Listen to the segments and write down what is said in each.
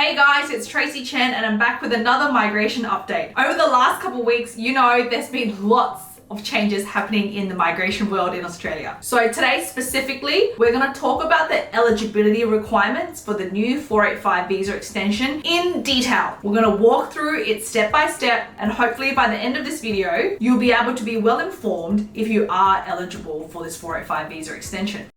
Hey guys, it's Tracy Chen and I'm back with another migration update. Over the last couple of weeks, you know, there's been lots of changes happening in the migration world in Australia. So today specifically, we're going to talk about the eligibility requirements for the new 485 visa extension in detail. We're going to walk through it step by step, and hopefully by the end of this video, you'll be able to be well informed if you are eligible for this 485 visa extension.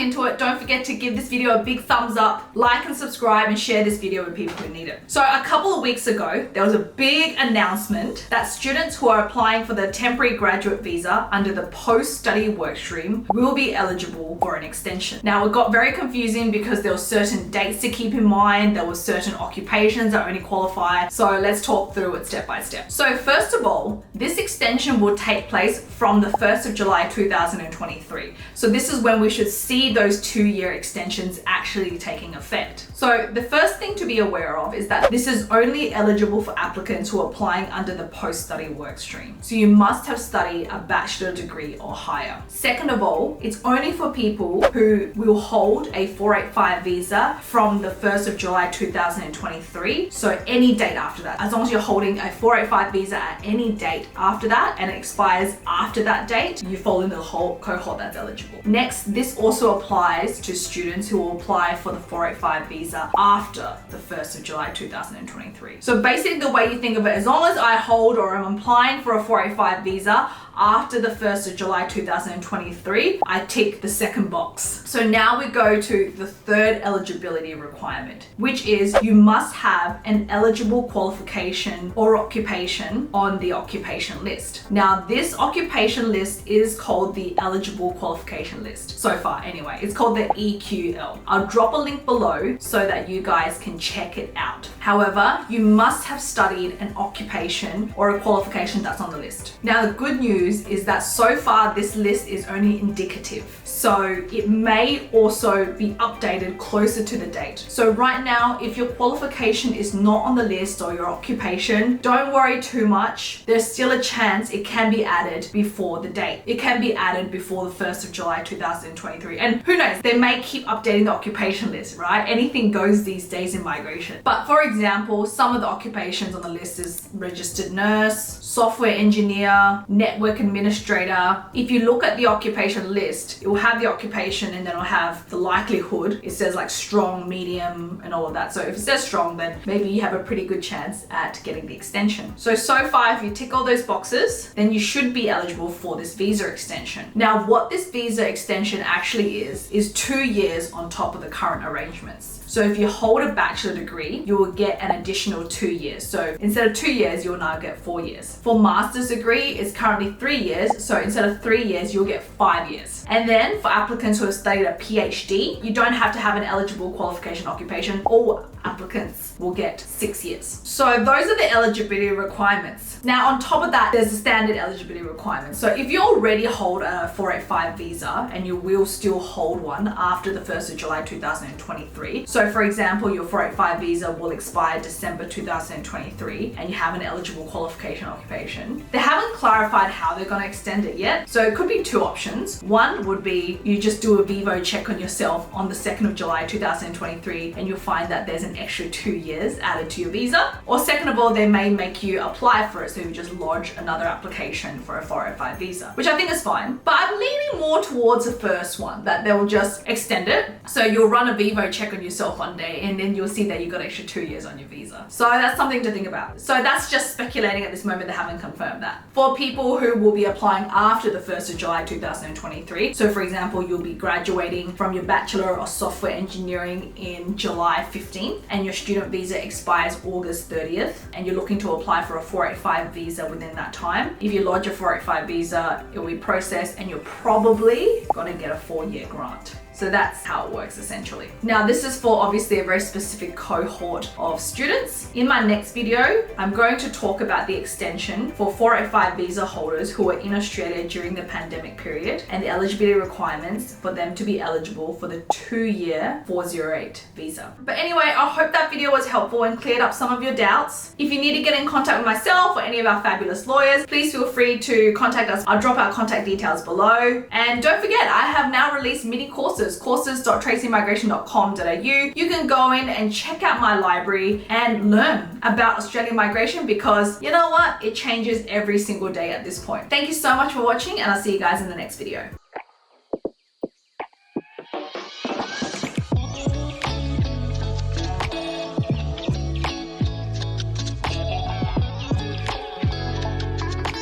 Into it, don't forget to give this video a big thumbs up, like and subscribe, and share this video with people who need it. So a couple of weeks ago, there was a big announcement that students who are applying for the temporary graduate visa under the post-study workstream will be eligible for an extension. Now, it got very confusing because there were certain dates to keep in mind, there were certain occupations that only qualify. So let's talk through it step by step. So first of all, this extension will take place from the 1st of July 2023. So this is when we should see those 2-year extensions actually taking effect. So the first thing to be aware of is that this is only eligible for applicants who are applying under the post-study workstream. So you must have studied a bachelor degree or higher. Second of all, it's only for people who will hold a 485 visa from the 1st of July 2023. So any date after that. As long as you're holding a 485 visa at any date after that and it expires after that date, you fall into the whole cohort that's eligible. Next, this also applies to students who will apply for the 485 visa after the 1st of July 2023. So basically the way you think of it, as long as I hold or am applying for a 485 visa after the 1st of July 2023, I tick the second box. So now we go to the third eligibility requirement, which is you must have an eligible qualification or occupation on the occupation list. Now, this occupation list is called the eligible qualification list. So far, anyway, it's called the EQL. I'll drop a link below so that you guys can check it out. However, you must have studied an occupation or a qualification that's on the list. Now, the good news is that so far this list is only indicative. So it may also be updated closer to the date. So right now, if your qualification is not on the list or your occupation, don't worry too much. There's still a chance it can be added before the date. It can be added before the 1st of July 2023. And who knows, they may keep updating the occupation list, right? Anything goes these days in migration. But for example, some of the occupations on the list is registered nurse, software engineer, network administrator. If you look at the occupation list, it will have the occupation and then it'll have the likelihood. It says like strong, medium, and all of that. So if it says strong, then maybe you have a pretty good chance at getting the extension. So far, if you tick all those boxes, then you should be eligible for this visa extension. Now, what this visa extension actually is 2 years on top of the current arrangements. So if you hold a bachelor degree, you will get an additional 2 years. So instead of 2 years, you'll now get 4 years. For master's degree, it's currently 3 years. So instead of 3 years, you'll get 5 years. And then for applicants who have studied a PhD, you don't have to have an eligible qualification occupation. All applicants will get 6 years. So those are the eligibility requirements. Now, on top of that, there's the standard eligibility requirements. So if you already hold a 485 visa, and you will still hold one after the 1st of July 2023. So for example, your 485 visa will expire December 2023 and you have an eligible qualification occupation. They haven't clarified how they're going to extend it yet. So it could be two options. One would be you just do a Vivo check on yourself on the 2nd of July 2023 and you'll find that there's an extra 2 years added to your visa. Or second of all, they may make you apply for it. So you just lodge another application for a 485 visa, which I think is fine. But I'm leaning more towards the first one, that they'll just extend it. So you'll run a Vivo check on yourself one day and then you'll see that you got extra 2 years on your visa. So that's something to think about. So that's just speculating at this moment. They haven't confirmed that. For people who will be applying after the 1st of July 2023, so for example, you'll be graduating from your Bachelor of Software Engineering in July 15th and your student visa expires August 30th and you're looking to apply for a 485 visa within that time. If you lodge a 485 visa, it will be processed and you're probably going to get a 4-year grant. So that's how it works essentially. Now this is for obviously a very specific cohort of students. In my next video, I'm going to talk about the extension for 485 visa holders who are in Australia during the pandemic period and the eligibility requirements for them to be eligible for the 2-year 408 visa. But anyway, I hope that video was helpful and cleared up some of your doubts. If you need to get in contact with myself or any of our fabulous lawyers, please feel free to contact us. I'll drop our contact details below. And don't forget, I have now released mini courses, courses.tracymigration.com.au. You can go in and check out my library and learn about Australian migration, because you know what? It changes every single day at this point. Thank you so much for watching, and I'll see you guys in the next video.